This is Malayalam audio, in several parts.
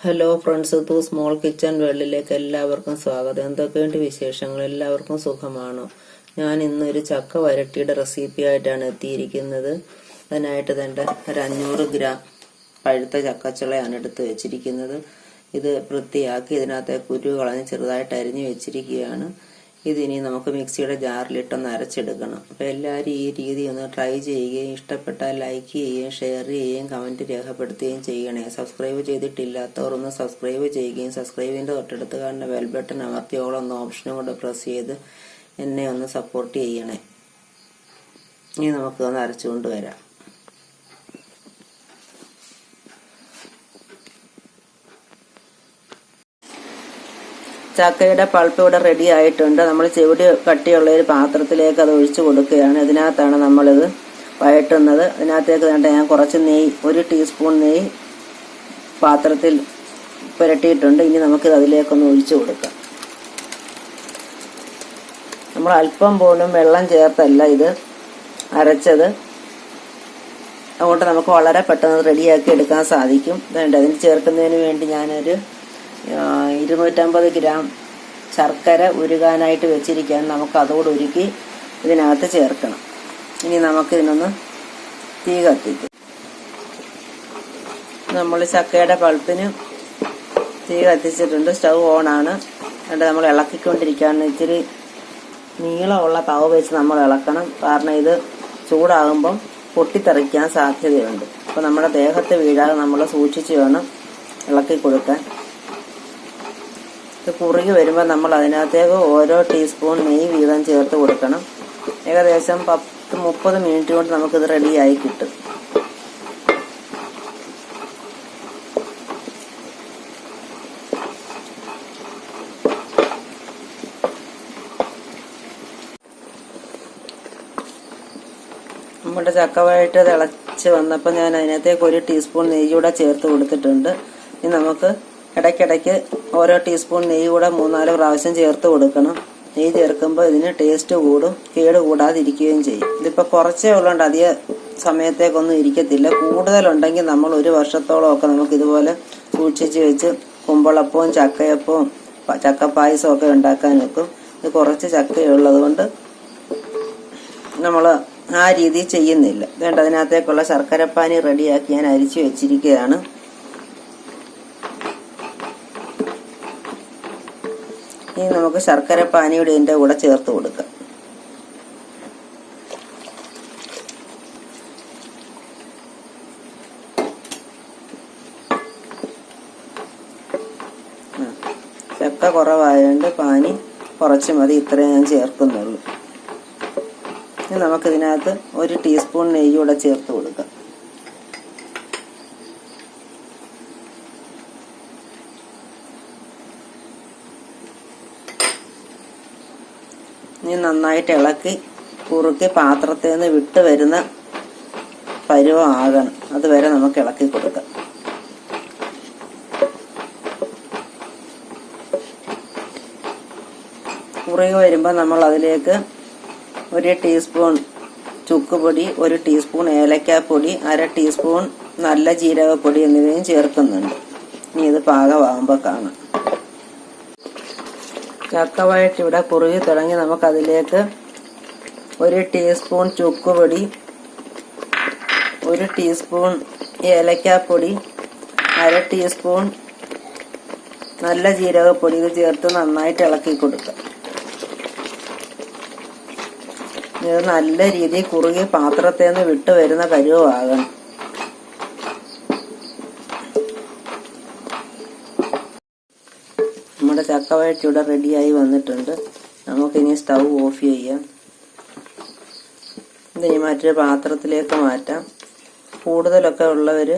Hello friends, to small kitchen വേൾഡിലേക്ക് എല്ലാവർക്കും സ്വാഗതം. എന്തൊക്കെയുണ്ട് വിശേഷങ്ങൾ? എല്ലാവർക്കും സുഖമാണോ? ഞാൻ ഇന്നൊരു ചക്ക വരട്ടിയുടെ റെസിപ്പി ആയിട്ടാണ് എത്തിയിരിക്കുന്നത്. അതിനായിട്ട് തന്നെ ഒരു 500 ഗ്രാം പഴുത്ത ചക്കച്ചുളയാണ് എടുത്ത് വെച്ചിരിക്കുന്നത്. ഇത് വൃത്തിയാക്കി ഇതിനകത്തെ കുരു കളഞ്ഞ് ചെറുതായിട്ട് അരിഞ്ഞു വെച്ചിരിക്കുകയാണ്. ഇതിനി നമുക്ക് മിക്സിയുടെ ജാറിലിട്ടൊന്ന് അരച്ചെടുക്കണം. അപ്പോൾ എല്ലാവരും ഈ രീതി ഒന്ന് ട്രൈ ചെയ്യുകയും ഇഷ്ടപ്പെട്ടാൽ ലൈക്ക് ചെയ്യുകയും ഷെയർ ചെയ്യുകയും കമൻറ്റ് രേഖപ്പെടുത്തുകയും ചെയ്യണേ. സബ്സ്ക്രൈബ് ചെയ്തിട്ടില്ലാത്തവർ ഒന്ന് സബ്സ്ക്രൈബ് ചെയ്യുകയും സബ്സ്ക്രൈബിൻ്റെ തൊട്ടടുത്ത് കാണുന്ന ബെൽ ബട്ടൺ അമർത്തിയോളം ഒന്ന് ഓപ്ഷനും കൂടെ പ്രസ് ചെയ്ത് എന്നെ ഒന്ന് സപ്പോർട്ട് ചെയ്യണേ. ഇനി നമുക്ക് ഒന്ന് അരച്ചുകൊണ്ട് വരാം. ചക്കയുടെ പൾപ്പ് ഇവിടെ റെഡി ആയിട്ടുണ്ട്. നമ്മൾ ചെവിടി കട്ടിയുള്ള ഒരു പാത്രത്തിലേക്ക് അത് ഒഴിച്ചു കൊടുക്കുകയാണ്. ഇതിനകത്താണ് നമ്മളിത് വഴറ്റുന്നത്. അതിനകത്തേക്ക് വേണ്ട ഞാൻ കുറച്ച് നെയ്യ്, 1 ടീസ്പൂൺ നെയ്യ് പാത്രത്തിൽ പുരട്ടിയിട്ടുണ്ട്. ഇനി നമുക്കിത് അതിലേക്കൊന്ന് ഒഴിച്ചു കൊടുക്കാം. നമ്മൾ അല്പം പോലും വെള്ളം ചേർത്തല്ല ഇത് അരച്ചത്. അതുകൊണ്ട് നമുക്ക് വളരെ പെട്ടെന്ന് റെഡിയാക്കി എടുക്കാൻ സാധിക്കും. അതിന് ചേർക്കുന്നതിന് വേണ്ടി ഞാനൊരു 250 ഗ്രാം ശർക്കര ഉരുകാനായിട്ട് വെച്ചിരിക്കാൻ നമുക്ക് അതോട് ഉരുക്കി ഇതിനകത്ത് ചേർക്കണം. ഇനി നമുക്കിതിനൊന്ന് തീ കത്തിക്കും. നമ്മൾ ചക്കയുടെ പൾപ്പിന് തീ കത്തിച്ചിട്ടുണ്ട്. സ്റ്റൗ ഓണാണ്. എന്നിട്ട് നമ്മൾ ഇളക്കിക്കൊണ്ടിരിക്കുകയാണ്. ഇച്ചിരി നീളമുള്ള തവ വെച്ച് നമ്മൾ ഇളക്കണം. കാരണം ഇത് ചൂടാകുമ്പം പൊട്ടിത്തെറിക്കാൻ സാധ്യതയുണ്ട്. അപ്പോൾ നമ്മുടെ ദേഹത്ത് വീഴാതെ നമ്മൾ സൂക്ഷിച്ച് വേണം ഇളക്കി കൊടുക്കാൻ. കുറുകി വരുമ്പോൾ നമ്മൾ അതിനകത്തേക്ക് ഓരോ ടീസ്പൂൺ നെയ്യ് വീതം ചേർത്ത് കൊടുക്കണം. ഏകദേശം 10-30 മിനിറ്റ് കൊണ്ട് നമുക്കിത് റെഡിയായി കിട്ടും. നമ്മുടെ ചക്കവഴട്ട് തിളച്ച് വന്നപ്പോൾ ഞാൻ അതിനകത്തേക്ക് 1 ടീസ്പൂൺ നെയ്യ് കൂടെ ചേർത്ത് കൊടുത്തിട്ടുണ്ട്. ഇനി നമുക്ക് ഇടയ്ക്കിടയ്ക്ക് ഓരോ ടീസ്പൂൺ നെയ്യ് കൂടെ 3-4 പ്രാവശ്യം ചേർത്ത് കൊടുക്കണം. നെയ്യ് ചേർക്കുമ്പോൾ ഇതിന് ടേസ്റ്റ് കൂടും, കേട് കൂടാതിരിക്കുകയും ചെയ്യും. ഇതിപ്പോൾ കുറച്ചേ ഉള്ളതുകൊണ്ട് അധിക സമയത്തേക്കൊന്നും ഇരിക്കത്തില്ല. കൂടുതലുണ്ടെങ്കിൽ നമ്മൾ 1 വർഷത്തോളമൊക്കെ നമുക്ക് ഇതുപോലെ സൂക്ഷിച്ച് വെച്ച് കുമ്പളപ്പവും ചക്കയപ്പവും ചക്കപ്പായസവും ഒക്കെ ഉണ്ടാക്കാൻ വെക്കും. ഇത് കുറച്ച് ചക്കയുള്ളത് കൊണ്ട് നമ്മൾ ആ രീതി ചെയ്യുന്നില്ല. അതുകൊണ്ട് അതിനകത്തേക്കുള്ള ശർക്കരപ്പാനി റെഡിയാക്കി ഞാൻ അരിച്ചു വെച്ചിരിക്കുകയാണ്. ഇനി നമുക്ക് ശർക്കര പാനിയുടെ ഇതിൻ്റെ കൂടെ ചേർത്ത് കൊടുക്കാം. ചക്ക കുറവായതുകൊണ്ട് പാനി കുറച്ച് മതി, ഇത്രയും ഞാൻ ചേർക്കുന്നുള്ളൂ. ഇനി നമുക്കിതിനകത്ത് 1 ടീസ്പൂൺ നെയ്യ് കൂടെ ചേർത്ത് കൊടുക്കാം. ഇനി നന്നായിട്ട് ഇളക്കി കുറുക്കി പാത്രത്തിൽ നിന്ന് വിട്ട് വരുന്ന പരുവമാകണം. അതുവരെ നമുക്ക് ഇളക്കി കൊടുക്കാം. കുറുകി വരുമ്പോൾ നമ്മൾ അതിലേക്ക് 1 ടീസ്പൂൺ ചുക്കുപൊടി, 1 ടീസ്പൂൺ ഏലക്കാപ്പൊടി, 1/2 ടീസ്പൂൺ നല്ല ജീരകപ്പൊടി എന്നിവയും ചേർക്കുന്നുണ്ട്. ഇനി ഇത് പാകമാകുമ്പോൾ കാണാം. ചക്കവഴട്ട് ഇവിടെ കുറുകി തുടങ്ങി. നമുക്കതിലേക്ക് 1 ടീസ്പൂൺ ചുക്കുപൊടി, 1 ടീസ്പൂൺ ഏലക്കാപ്പൊടി, 1/2 ടീസ്പൂൺ നല്ല ജീരകപ്പൊടി ഇത് ചേർത്ത് നന്നായിട്ട് ഇളക്കി കൊടുക്കുക. ഇത് നല്ല രീതിയിൽ കുറുകി പാത്രത്തിൽ നിന്ന് വിട്ട് വരുന്ന പരുവമാകണം. നമ്മുടെ ചക്കവഴട്ട് ഇവിടെ റെഡിയായി വന്നിട്ടുണ്ട്. നമുക്കിനി സ്റ്റൗ ഓഫ് ചെയ്യാം. ഇതിനി മറ്റൊരു പാത്രത്തിലേക്ക് മാറ്റാം. കൂടുതലൊക്കെ ഉള്ളവർ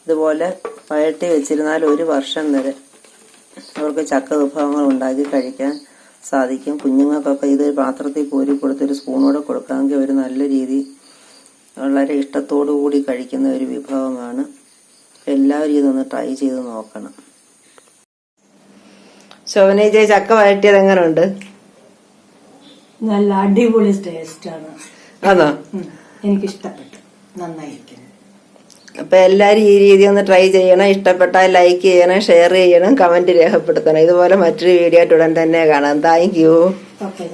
ഇതുപോലെ വഴട്ടി വെച്ചിരുന്നാൽ 1 വർഷം വരെ അവർക്ക് ചക്ക വിഭവങ്ങൾ ഉണ്ടാക്കി കഴിക്കാൻ സാധിക്കും. കുഞ്ഞുങ്ങൾക്കൊക്കെ ഇത് പാത്രത്തിൽ കോരി കൊടുത്തൊരു സ്പൂണോടെ കൊടുക്കാമെങ്കിൽ ഒരു നല്ല രീതി വളരെ ഇഷ്ടത്തോടു കൂടി കഴിക്കുന്ന ഒരു വിഭവമാണ്. എല്ലാവരും ഇതൊന്ന് ട്രൈ ചെയ്ത് നോക്കണം. ശോഭനേജി, ചക്ക വഴറ്റിയത് എങ്ങനെയുണ്ട്? നല്ല അടിപൊളി ടേസ്റ്റാണ്. ആണോ? എനിക്കിഷ്ടപ്പെട്ടു. നന്നായിരിക്കുന്നു. അപ്പൊ എല്ലാരും ഈ രീതി ഒന്ന് ട്രൈ ചെയ്യണം. ഇഷ്ടപ്പെട്ടാൽ ലൈക്ക് ചെയ്യണം, ഷെയർ ചെയ്യണം, കമന്റ് രേഖപ്പെടുത്തണം. ഇതുപോലെ മറ്റൊരു വീഡിയോ ആയിട്ട് ഉടൻ തന്നെ കാണാം. Thank you. ഓക്കെ